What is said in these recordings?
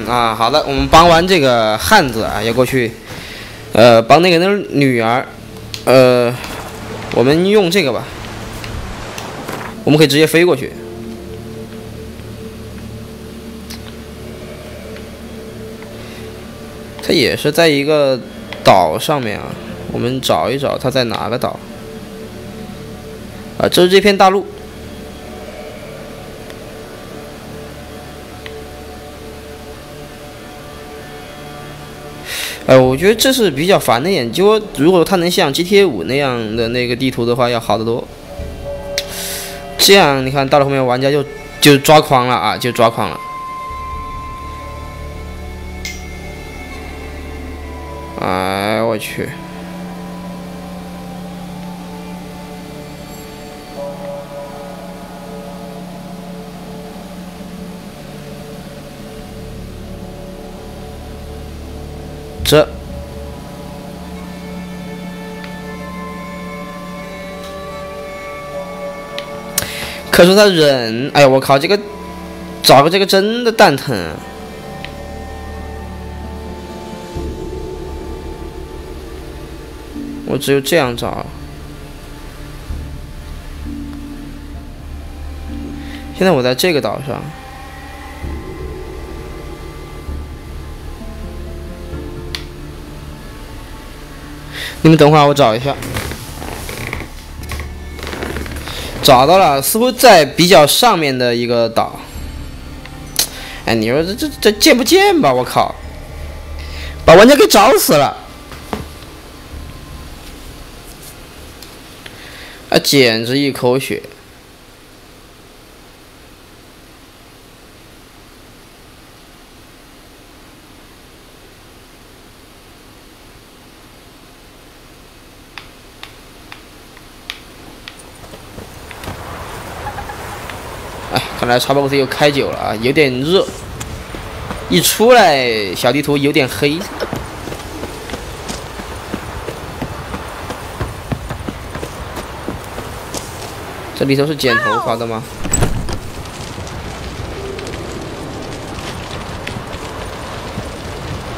啊，好的，我们帮完这个汉子啊，要过去，帮那个人女儿，我们用这个吧，我们可以直接飞过去。它也是在一个岛上面啊，我们找一找它在哪个岛。啊，这是这片大陆。我觉得这是比较烦的一点，就如果它能像 GTA 5那样的那个地图的话，要好得多。这样你看到了后面，玩家就抓狂了啊，就抓狂了。哎，我去！这可是他人，哎呀，我靠，这个找个这个真的蛋疼啊。我只有这样找。现在我在这个岛上。你们等会儿，我找一下。找到了，似乎在比较上面的一个岛。哎，你说这贱不贱吧？我靠，把玩家给找死了！啊，简直一口血！哎，看来茶包公司又开酒了啊，有点热。一出来，小地图有点黑。这里头是剪头发的吗？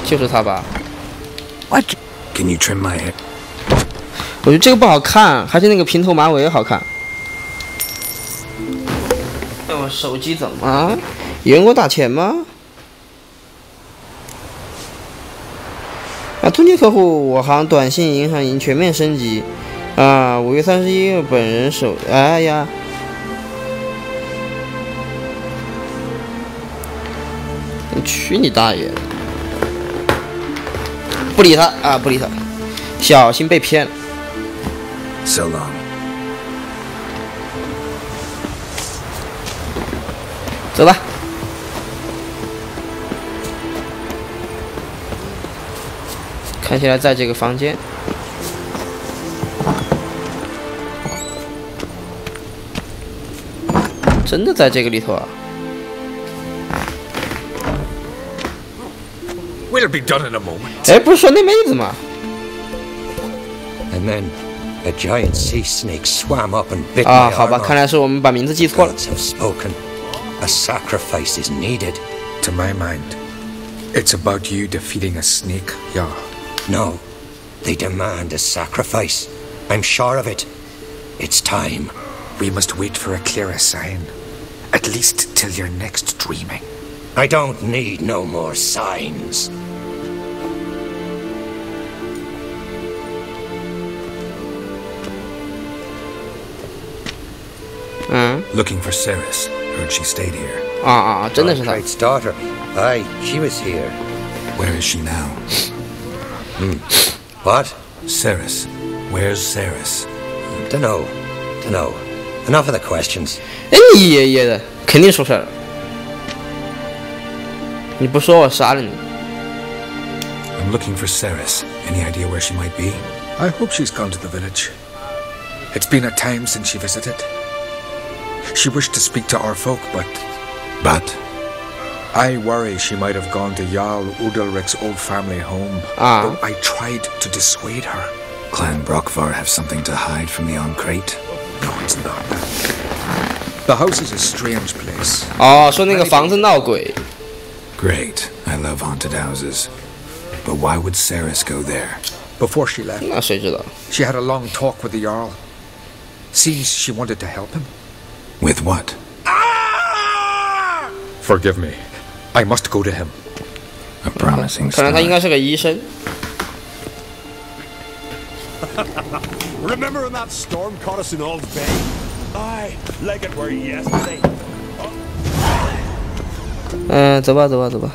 就是他吧。What? Can you trim my hair? 我觉得这个不好看，还是那个平头马尾好看。哎，我手机怎么？有人给我打钱吗？啊，突击客户，我行短信银行已经全面升级。啊，5月31日本人手，哎呀，你去你大爷！不理他啊，不理他，小心被骗了。So long. 走吧。看起来在这个房间。真的在这个里头啊 We'll be done in a moment. 哎，不是说那妹子吗 And then a giant sea snake swam up and bit 啊， my 好吧， arm 看来是我们把名字记错了。 Gods have spoken. A sacrifice is needed. To my mind, it's about you defeating a snake, yeah. No, they demand a sacrifice. I'm sure of it. It's time. We must wait for a clearer sign. At least till your next dreaming. I don't need no more signs. Looking for Ceres. Heard she stayed here. 啊，真的是他。 Arkwright's daughter. Aye, she was here. Where is she now? What? Ceres. Where's Ceres? Dunno. Enough of the questions. 哎，你爷爷的，肯定出事了。你不说我杀了你。 I'm looking for Ceres. Any idea where she might be? I hope she's gone to the village. It's been a time since she visited. She wished to speak to our folk, but... I worry she might have gone to Jarl Udalric's old family home. Though I tried to dissuade her. Clan Brockvar have something to hide from the Oncrate? No, it's not that. The house is a strange place. 哦，说那个房子闹鬼。 Great. I love haunted houses. But why would Ceres go there? Before she left, 那谁知道？ she had a long talk with the Jarl. Seems she wanted to help him. With what? Forgive me. I must go to him. A promising 看来他应该 start. 是个医生。 Remember when that storm caught us in Old Bay? Aye, like it were yesterday. 走吧，走吧，走吧。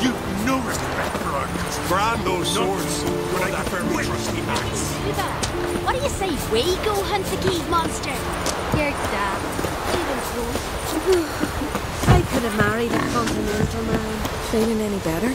You've no respect for our brand those swords. When I prefer my trusty axe. What do you say we go hunt the cave monster? You're daft. Even so. I could have married a continental man. Feeling any better?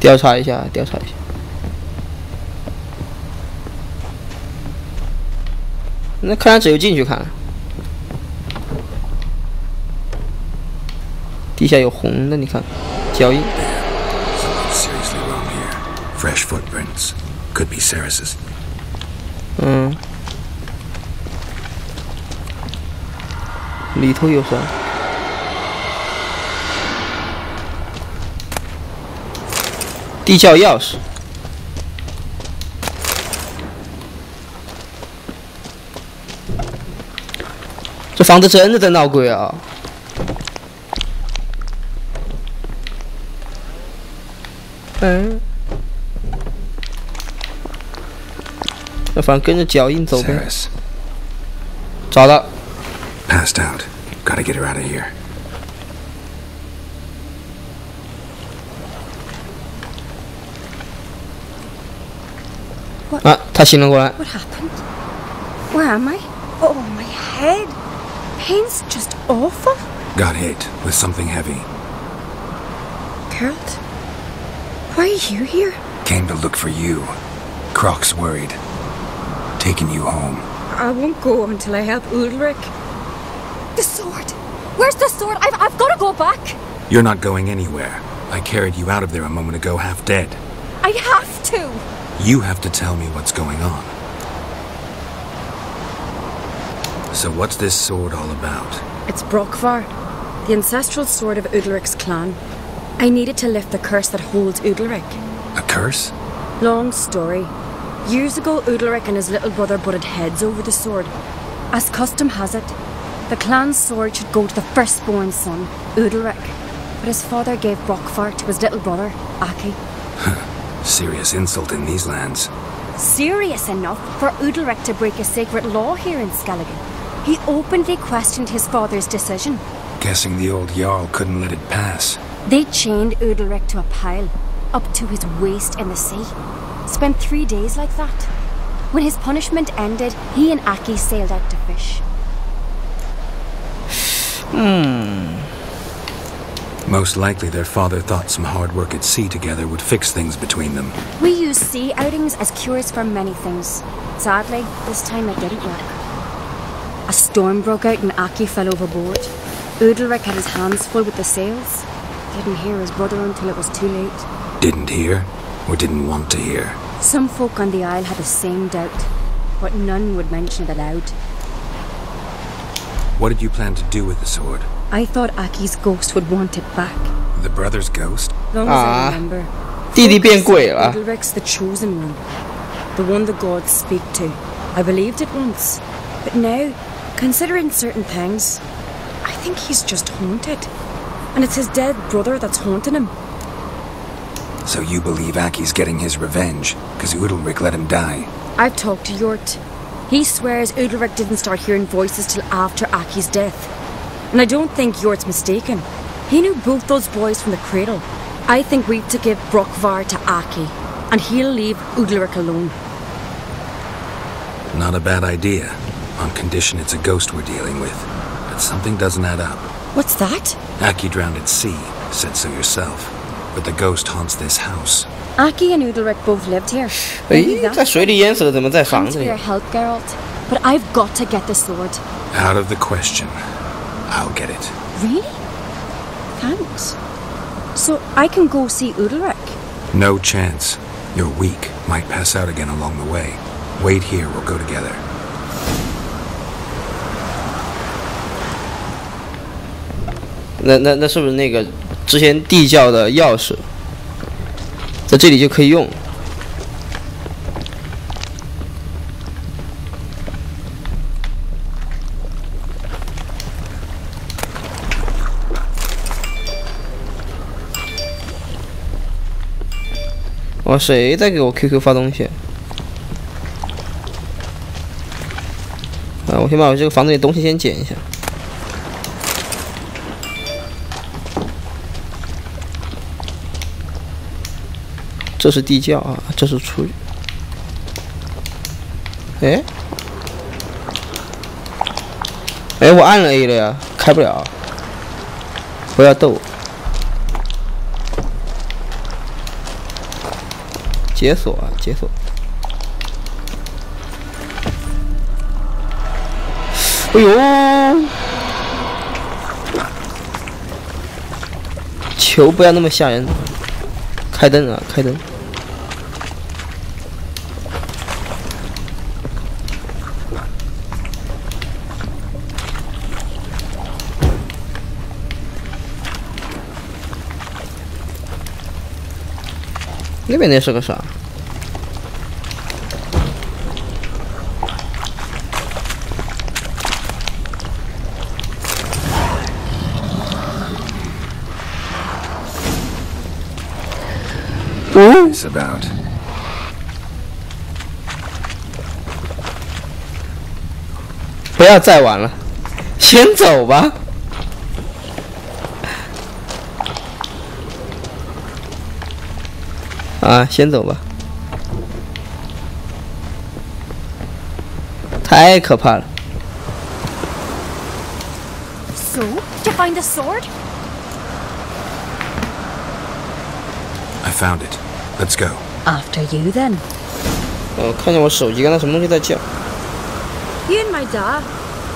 调查一下，调查一下。那看来只有进去看。地下有红的，你看，脚印。 Something's seriously wrong here. Fresh footprints. Could be Ceres's. 里头有啥？ 地窖钥匙，这房子真的在闹鬼啊！那反正跟着脚印走呗。 Ceres. 找到。 Passed out. Gotta get her out of here. 啊，他醒了过来。 What happened? Where am I? Oh, my head. Pain's just awful. Got hit with something heavy. Geralt, why are you here? Came to look for you. Croc's worried. Taking you home. I won't go until I help Ulrich. The sword! Where's the sword? I've got to go back! You're not going anywhere. I carried you out of there a moment ago half dead. I have to! You have to tell me what's going on. So what's this sword all about? It's Brokvar, the ancestral sword of Udalric's clan. I needed to lift the curse that holds Udalric. A curse? Long story. Years ago, Udalric and his little brother butted heads over the sword. As custom has it, the clan's sword should go to the firstborn son, Udalric. But his father gave Brokvar to his little brother, Aki. Serious insult in these lands. Serious enough for Udalric to break a sacred law here in Skellige. He openly questioned his father's decision. Guessing the old Jarl couldn't let it pass. They chained Udalric to a pile, up to his waist in the sea. Spent 3 days like that. When his punishment ended, he and Aki sailed out to fish. Most likely their father thought some hard work at sea together would fix things between them. We use sea outings as cures for many things. Sadly, this time it didn't work. A storm broke out and Aki fell overboard. Udalric had his hands full with the sails. Didn't hear his brother until it was too late. Didn't hear, or didn't want to hear. Some folk on the isle had the same doubt, but none would mention it aloud. What did you plan to do with the sword? I thought Aki's ghost would want it back. The brother's ghost? Long as I remember. 弟弟变鬼了。 Udalric's the chosen one. The one the gods speak to. I believed it once. But now, considering certain things, I think he's just haunted. And it's his dead brother that's haunting him. So you believe Aki's getting his revenge, because Udalric let him die? I've talked to Yort. He swears Udalric didn't start hearing voices till after Aki's death. And I don't think Yort's mistaken. He knew both those boys from the cradle. I think we've to give Brokvar to Aki, and he'll leave Udalric alone. Not a bad idea, on condition it's a ghost we're dealing with. But Something doesn't add up. What's that? Aki drowned at sea. Said so yourself. But the ghost haunts this house. Aki and Udalric both lived here. 诶，在水里淹死了，怎么在房 Thanks 子 for 里 your？ help, Geralt. But I've got to get the sword. Out of the question. I'll get it. Really? Thanks. So I can go see Udalric? No chance. You're weak. Might pass out again along the way. Wait here, we'll go together. 那是不是那个之前地窖的钥匙，在这里就可以用？哇，谁在给我 QQ 发东西？啊，我先把我这个房子里东西先捡一下。这是地窖啊，这是出去。哎，哎，我按了 A 了呀，开不了。不要逗我。解锁啊，解锁。哎呦！球不要那么吓人。开灯啊，开灯。那边那是个啥？It's about. 不要再玩了，先走吧。啊，先走吧。太可怕了。 So, did you find the sword? I found it. Let's go. After you then. 看见我手机刚才什么东西在叫。 You and my dad,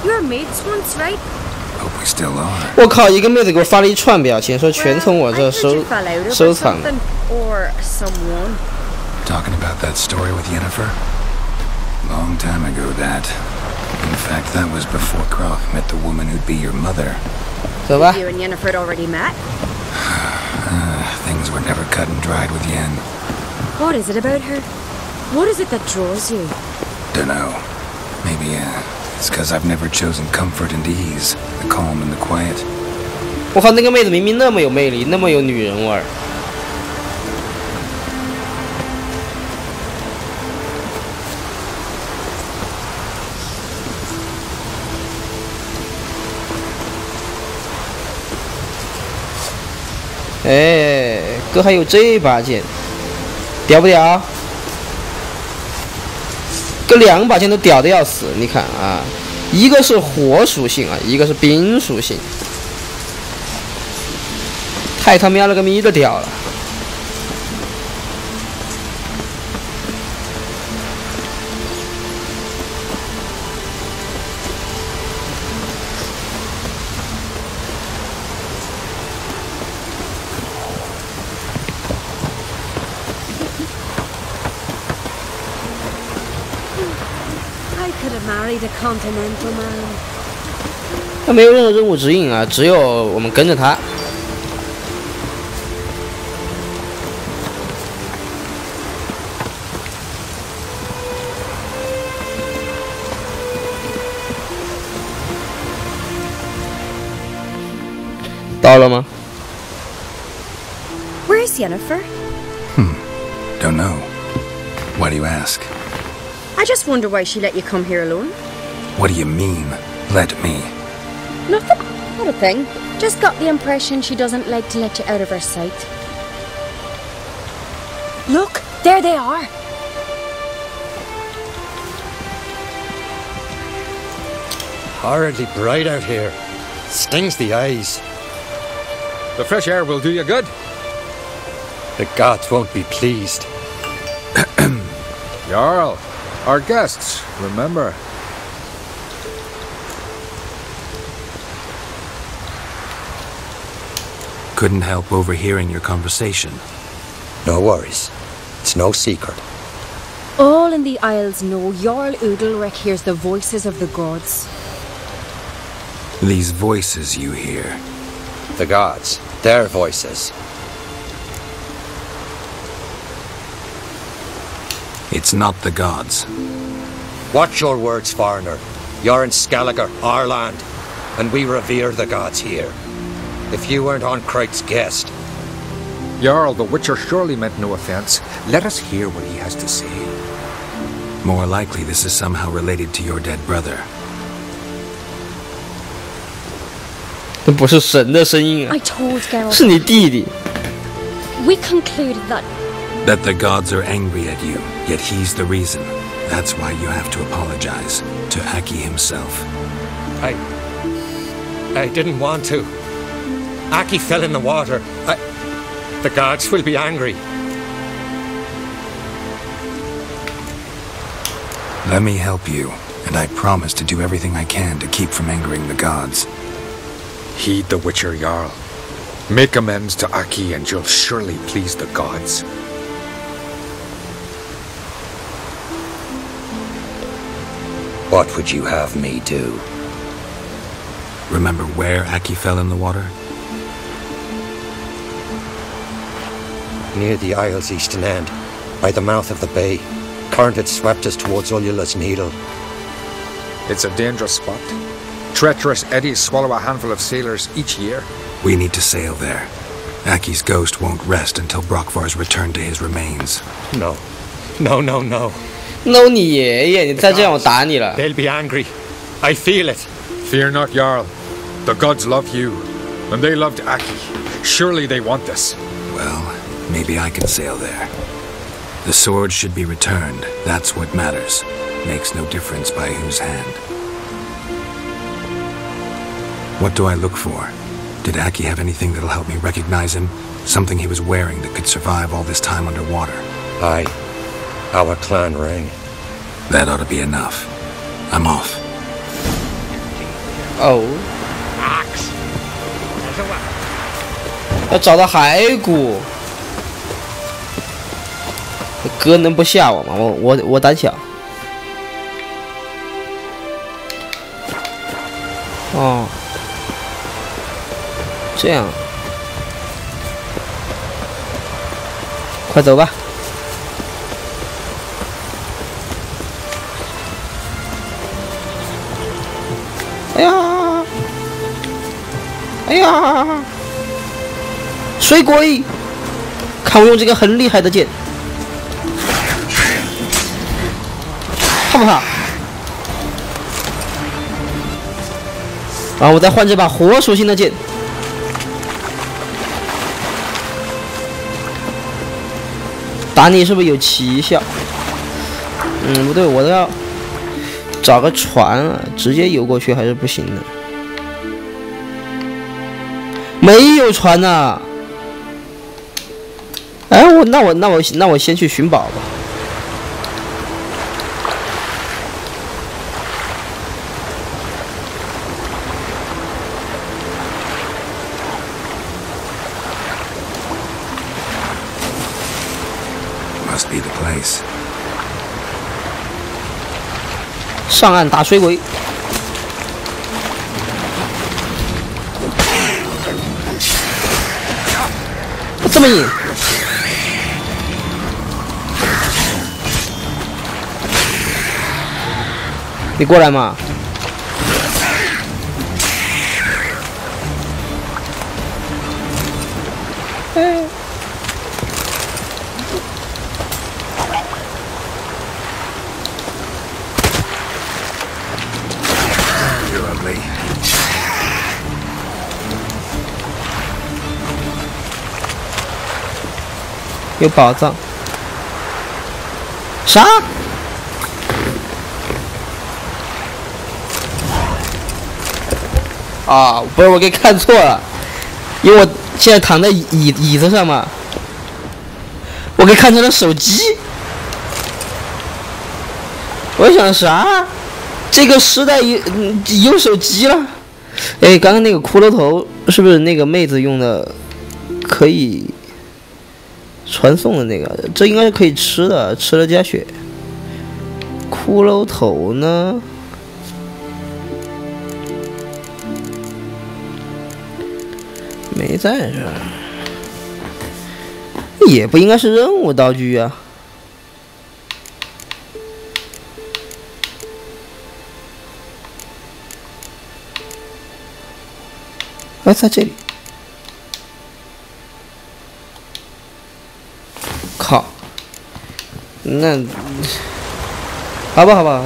you were mates once, right? Hope we still are. 我靠！一个妹子给我发了一串表情，说全从我这收藏。 Or someone. Talking about that story with Yennefer? Long time ago, that. In fact, that was before Croc met the woman who'd be your mother. 走吧。 You and Yennefer had already met? Things were never cut and dried with Yen. What is it about her? What is it that draws you? Dunno. Maybe, it's because I've never chosen comfort and ease, the calm and the quiet. 我靠，那个妹子明明那么有魅力，那么有女人味儿。 哎，哥还有这把剑，屌不屌？哥两把剑都屌的要死，你看啊，一个是火属性啊，一个是冰属性，太他喵了个咪的屌了！Married a continental man. 他没有任何任务指引啊，只有我们跟着他。到了吗？ Where is Yennefer? Don't know. Why do you ask? I just wonder why she let you come here alone. What do you mean, let me? Nothing. Not a thing. Just got the impression she doesn't like to let you out of her sight. Look, there they are. Horridly bright out here. stings the eyes. The fresh air will do you good. The gods won't be pleased. Jarl, our guests, remember. Couldn't help overhearing your conversation. No worries. It's no secret. All in the Isles know Jarl Udalric hears the voices of the gods. These voices you hear. The gods, their voices. It's not the gods. Watch your words, foreigner. You're in Skelliger, our land, and we revere the gods here. If you weren't on Cright's guest. Jarl, the Witcher surely meant no offense. Let us hear what he has to say. More likely this is somehow related to your dead brother. 这不是神的声音啊 I told Geralt. 是你弟弟。 We concluded That the gods are angry at you, yet he's the reason. That's why you have to apologize to Aki himself. I didn't want to. Aki fell in the water. The gods will be angry. Let me help you, and I promise to do everything I can to keep from angering the gods. Heed the Witcher, Jarl. Make amends to Aki and you'll surely please the gods. What would you have me do? Remember where Aki fell in the water? Near the Isle's eastern end, by the mouth of the bay. Current had swept us towards Ullula's Needle. It's a dangerous spot. Treacherous eddies swallow a handful of sailors each year. We need to sail there. Aki's ghost won't rest until Brokvar's returned to his remains. No. No, no, no. No 你爷爷，你再这样我打你了。 They'll be angry. I feel it. Fear not, Jarl. The gods love you, and they loved Aki. Surely they want this. Well, maybe I can sail there. The sword should be returned. That's what matters. Makes no difference by whose hand. What do I look for? Did Aki have anything that'll help me recognize him? Something he was wearing that could survive all this time underwater? Aye. Our clan ring. That ought to be enough. I'm off. Oh. 要找到骸骨。哥能不吓我吗？我胆小。哦，这样，快走吧。哎呀，哎呀，水鬼！看我用这个很厉害的剑。 怕不怕？啊！我再换这把火属性的剑。打你是不是有奇效？不对，我都要找个船啊，直接游过去还是不行的。没有船呐、啊！哎，那我先去寻宝吧。 Must be the place. 上岸打水鬼。这么硬。你过来嘛。哎。 有宝藏？啥？啊，不是我给看错了，因为我现在躺在椅子上嘛，我给看成了手机。我想啥？这个时代有手机了。哎，刚刚那个骷髅头是不是那个妹子用的？可以传送的那个，这应该是可以吃的，吃了加血。骷髅头呢？没在这儿，也不应该是任务道具啊。哎，在这里。靠，那好吧，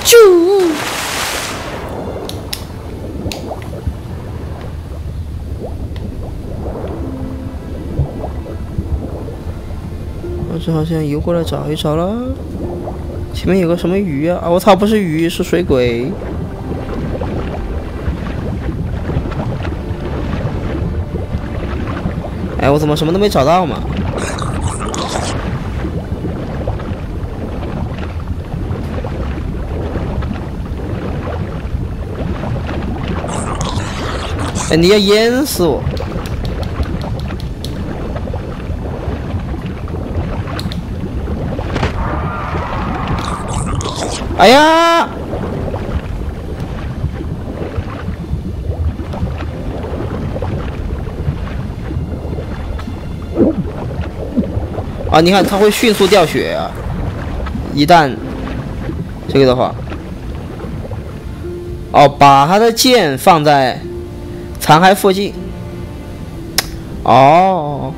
就我这好像游过来找一找了，前面有个什么鱼啊？啊，我操，不是鱼，是水鬼。哎，我怎么什么都没找到嘛？哎，你要淹死我！哎呀！啊，你看它会迅速掉血啊！一旦这个的话，哦，把他的剑放在残骸附近。哦，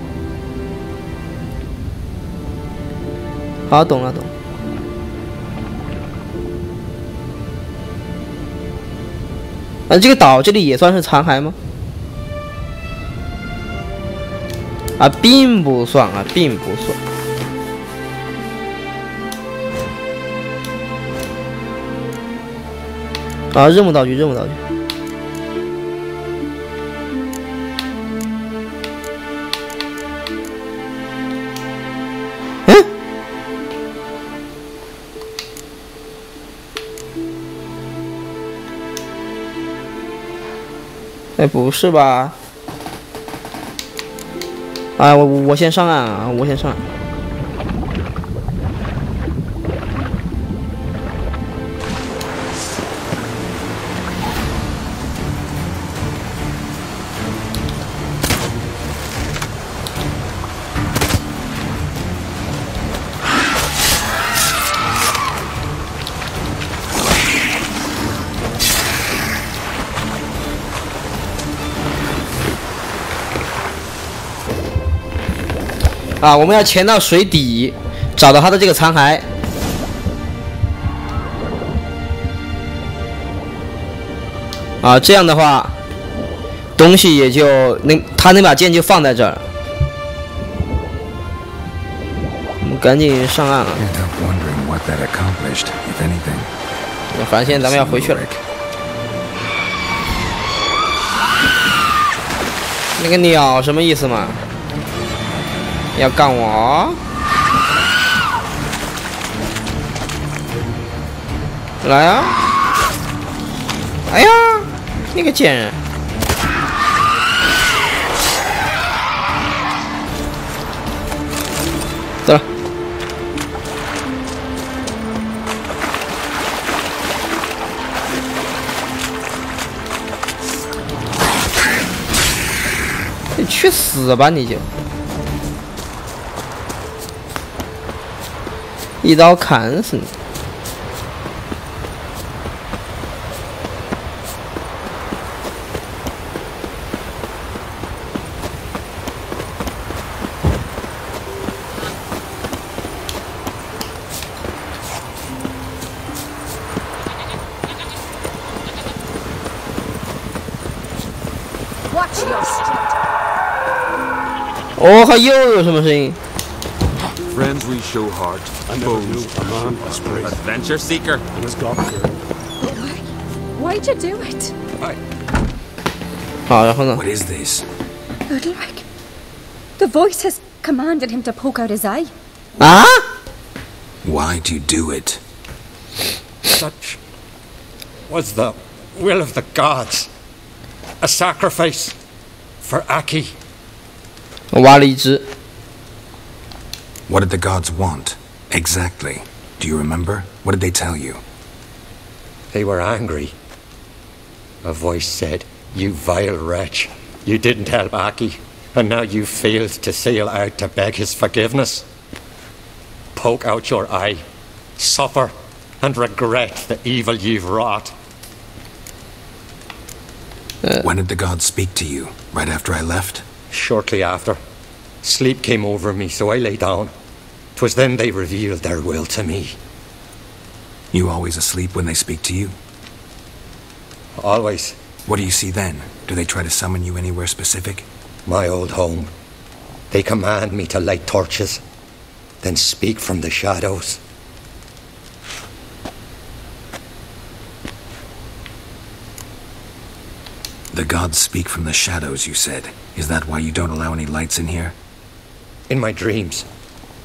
好，懂了。这个岛这里也算是残骸吗？啊，并不算啊，并不算。啊，任务道具。嗯？哎，不是吧？啊，我先上岸啊！我先上岸。啊，我们要潜到水底，找到他的这个残骸。啊，这样的话，东西也就他那把剑就放在这儿。我们赶紧上岸啊！反正现在咱们要回去了。那个鸟什么意思嘛？要干我？来啊！哎呀，那个贱人！走了。你去死吧你就！一刀砍死你！哦，还又有什么声音？ Friends we show heart, foes adventure seeker. Why'd you do it? 好，然后呢？ What is this? Udalric. The voice has commanded him to poke out his eye. 啊？ Why do you do it? Such was the will of the gods. A sacrifice for Aki. 我挖了一只。 What did the gods want? Exactly. Do you remember? What did they tell you? They were angry. A voice said, "You vile wretch. You didn't help Aki, and now you failed to sail out to beg his forgiveness. Poke out your eye. Suffer and regret the evil you've wrought." When did the gods speak to you? Right after I left? Shortly after, sleep came over me, so I lay down. 'Twas then they revealed their will to me. You always asleep when they speak to you? Always. What do you see then? Do they try to summon you anywhere specific? My old home. They command me to light torches, then speak from the shadows. The gods speak from the shadows, you said. Is that why you don't allow any lights in here? In my dreams,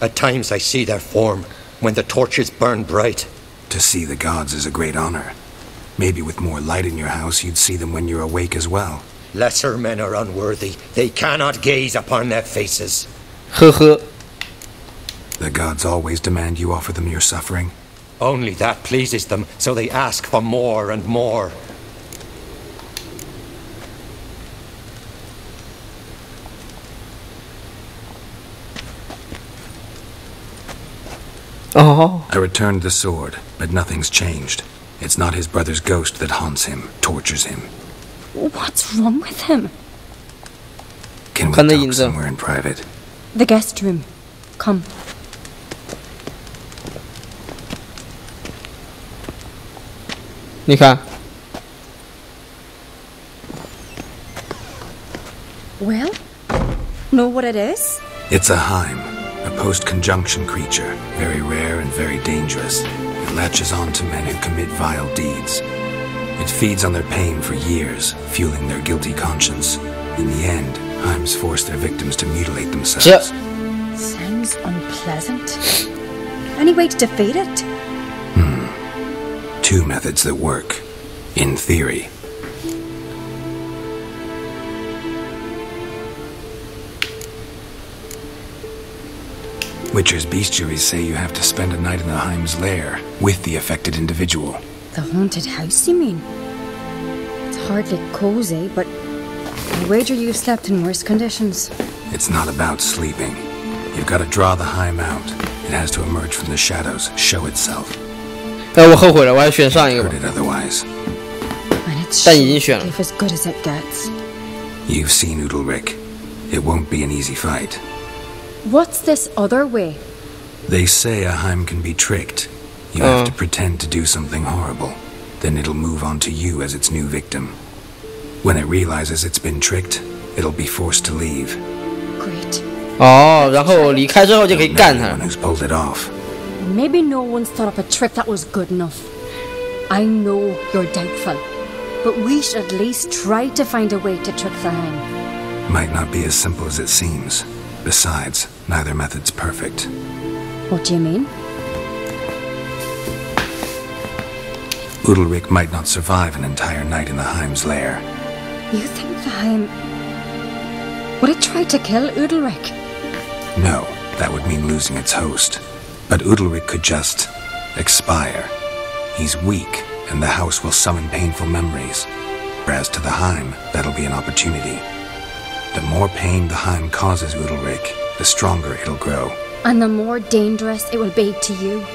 at times I see their form when the torches burn bright. To see the gods is a great honor. Maybe with more light in your house, you'd see them when you're awake as well. Lesser men are unworthy. They cannot gaze upon their faces. 呵呵。 The gods always demand you offer them your suffering? Only that pleases them, so they ask for more and more. Oh. I returned the sword, but nothing's changed. It's not his brother's ghost that haunts him, tortures him. What's wrong with him? Can we Kan det talk inte. somewhere in private? The guest room. Come. Ni看， Well, know what it is? It's a Heim, a post-conjunction creature, very rare and very dangerous. It latches on to men who commit vile deeds. It feeds on their pain for years, fueling their guilty conscience. In the end, Heims force their victims to mutilate themselves. Sounds unpleasant. Any way to defeat it? Two methods that work, in theory. Witcher's bestiaries say you have to spend a night in the Heim's lair with the affected individual. The haunted house, you mean? It's hardly cozy, but I wager you've slept in worse conditions. It's not about sleeping. You've got to draw the Heim out. It has to emerge from the shadows, show itself. 哎，我后悔了，我还选上一个吧 Heard。it otherwise. And it's 但已经选了。 if as good as it gets. You've seen Udalric. It won't be an easy fight. What's this other way? They say a Heim can be tricked. You have to pretend to do something horrible. Then it'll move on to you as its new victim. When it realizes it's been tricked, it'll be forced to leave. Great. 哦，然后离开之后就可以 Not 干他 anyone。who's pulled it off. Maybe no one's thought up a trick that was good enough. I know you're doubtful, but we should at least try to find a way to trick the Heim. Might not be as simple as it seems. Besides, neither method's perfect. What do you mean? Udalric might not survive an entire night in the Heim's lair. You think the Heim... Would it try to kill Udalric? No, that would mean losing its host. But Udalric could just expire. He's weak, and the house will summon painful memories. Whereas to the Heim, that'll be an opportunity. The more pain the Heim causes Udalric, the stronger it'll grow. And the more dangerous it will be to you.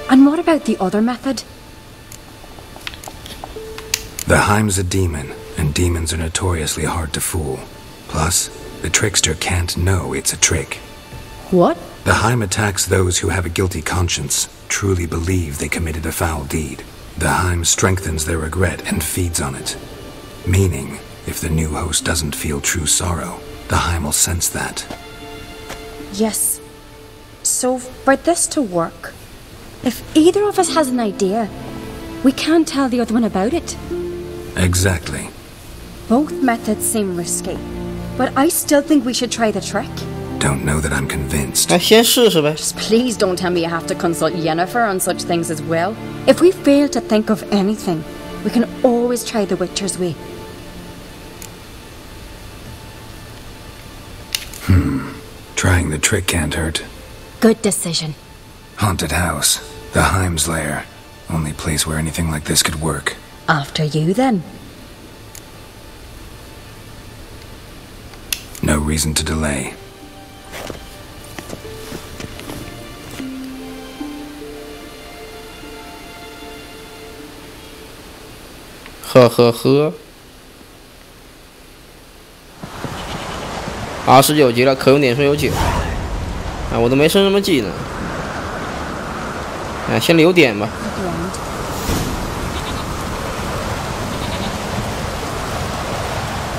And what about the other method? The Heim's a demon, and demons are notoriously hard to fool. Plus, the trickster can't know it's a trick. What? The Heim attacks those who have a guilty conscience, truly believe they committed a foul deed. The Heim strengthens their regret and feeds on it. Meaning, if the new host doesn't feel true sorrow, the Heim will sense that. Yes. So, for this to work, If either of us has an idea, we can't tell the other one about it. Exactly. Both methods seem risky, but I still think we should try the trick. Don't know that I'm convinced. 那先试试呗。 Just please don't tell me you have to consult Yennefer on such things as well. If we fail to think of anything, we can always try the Witcher's way. Trying the trick can't hurt. Good decision. Haunted house. The Heim's lair. Only place where anything like this could work. After you, then. No reason to delay. Huh. 29级了，可用点数有9。啊，我都没升什么技能。啊，先留点吧。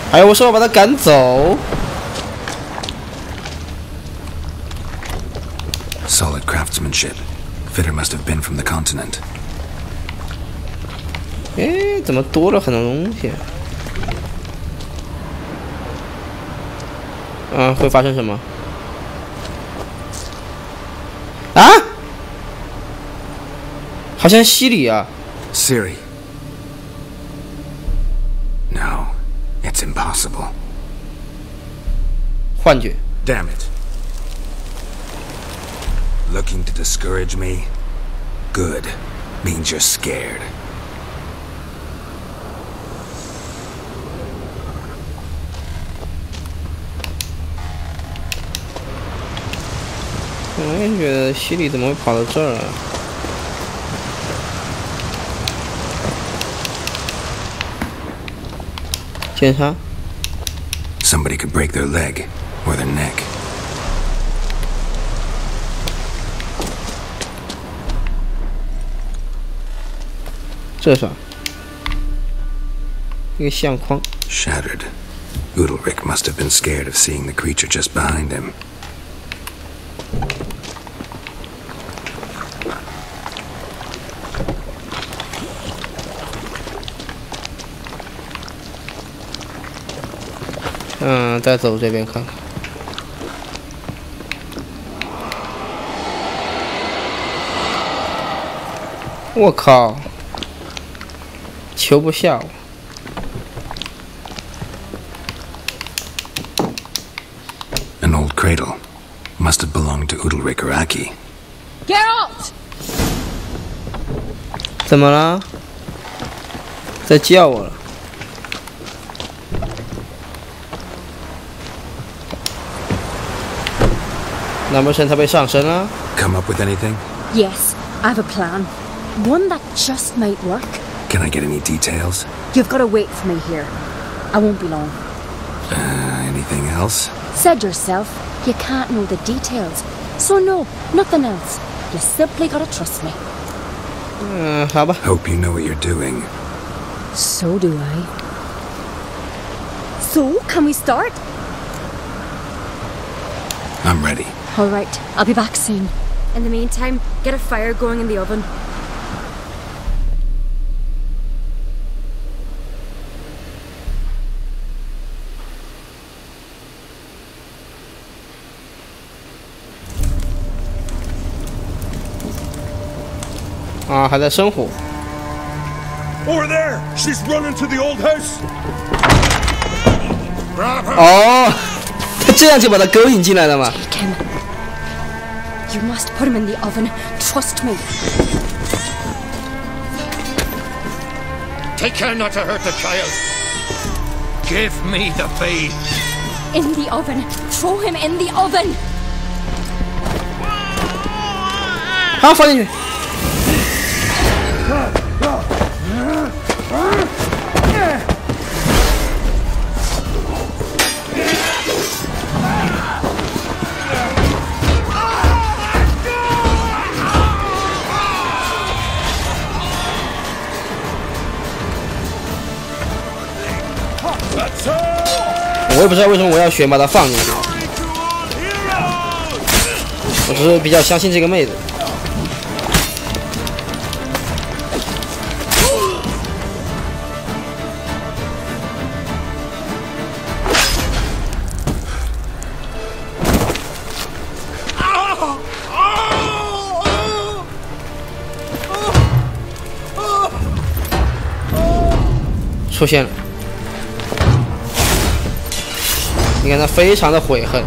还有，我是要把他赶走。 Solid craftsmanship. Fitter must have been from the continent. 哎，怎么多了很多东西？会发生什么？啊？好像西里啊。Siri. No, it's impossible. 幻觉。 Damn it. Looking to discourage me? Good. Means you're scared. 我也觉得西里怎么会跑到这儿啊？检查。 Somebody could break their leg or their neck. 这啥？一个相框。 Shattered. Udalric must have been scared of seeing the creature just behind him. 再走这边看看。我靠！求不下我。An old cradle. Must have belonged to Udalric or Aki. Geralt! 怎么了？在叫我了。 难不成他被上身了？ Come up with anything? Yes, I have a plan. One that just might work. Can I get any details? You've got to wait for me here. I won't be long. Anything else? Said yourself, you can't know the details. So no, nothing else. You simply gotta trust me. 好吧。 Hope you know what you're doing. So do I. So, can we start? I'm ready. All right, I'll be back soon. In the meantime, get a fire going in the oven. Ah, 还在生火。 Over there! She's running to the old house! Grab her! 哦，这样就把他勾引进来了嘛。 Take him. You must put him in the oven. Trust me. Take care not to hurt the child. Give me the babe. In the oven. Throw him in the oven. 好，放进去。 我也不知道为什么我要选把它放进去，我只是比较相信这个妹子。出现了。你看他非常的悔恨。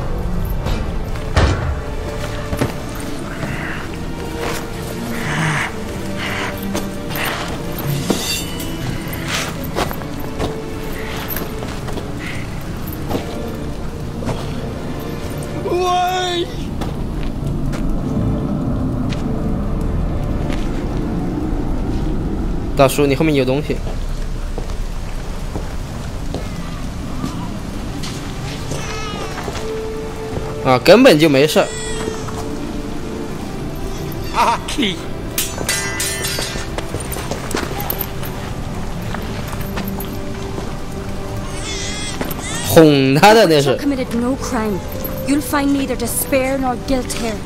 喂！大叔，你后面有东西。啊，根本就没事。Aki! 哄他的那是。 Committed no crime. You'll find neither despair nor guilt here,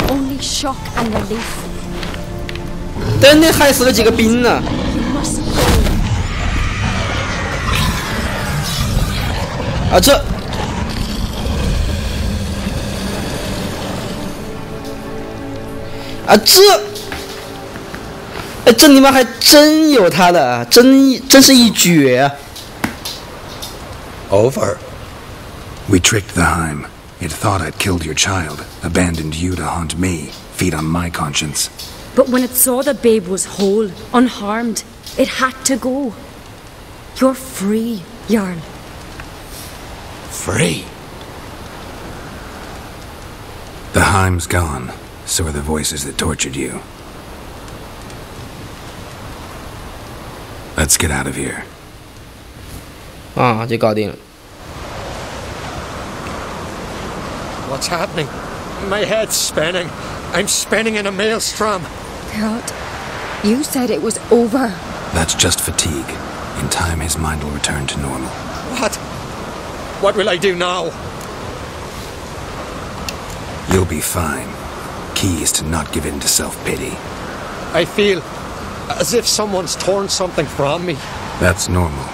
only shock and relief. 但那害死了几个兵呢？ You must go. 啊，这。 啊，这你妈还真有他的啊，真是一绝啊 Over. We tricked the Heim. It thought I'd killed your child, abandoned you to haunt me, feed on my conscience. But when it saw the babe was whole, unharmed, it had to go. You're free, Jarl. Free. The Heim's gone, so are the voices that tortured you. Let's get out of here. 啊，就搞定了。 What's happening? My head's spinning. I'm spinning in a maelstrom. Geralt, you said it was over. That's just fatigue. In time, his mind will return to normal. What? What will I do now? You'll be fine. Key is to not give in to self-pity. I feel as if someone's torn something from me. That's normal.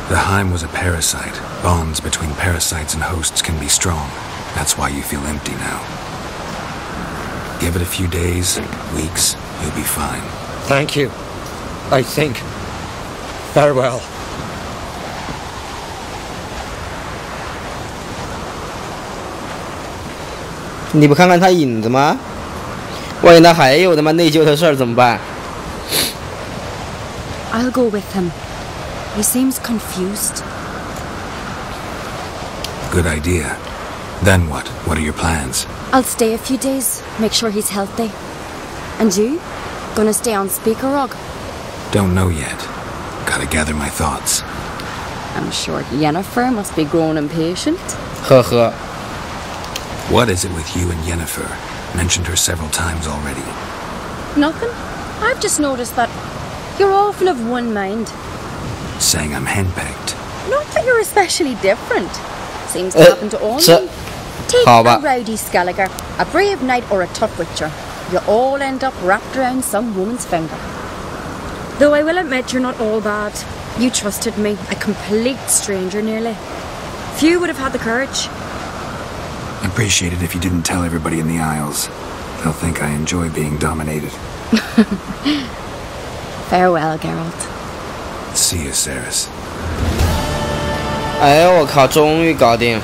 The Heim was a parasite. Bonds between parasites and hosts can be strong. That's why you feel empty now. Give it a few days, weeks, you'll be fine. Thank you. I think. Farewell. 你不看看他影子吗？万一他还有他妈内疚的事儿怎么办？ I'll go with him. He seems confused. Good idea. Then what? What are your plans? I'll stay a few days, make sure he's healthy. And you? Gonna stay on Speaker Rog? Don't know yet. Gotta gather my thoughts. I'm sure Yennefer must be growing impatient. 呵呵。 What is it with you and Yennefer? Mentioned her several times already. Nothing. I've just noticed that you're often of one mind. Saying I'm henpecked. Not that you're especially different. Seems to happen to all men. Take a rowdy Skelliger, a brave knight or a tough witcher. You all end up wrapped around some woman's finger. Though I will admit you're not all bad. You trusted me, a complete stranger nearly. Few would have had the courage. Appreciate it if you didn't tell everybody in the Isles. They'll think I enjoy being dominated. Farewell, Geralt. See you, Ceres. 哎，我靠，终于搞定了。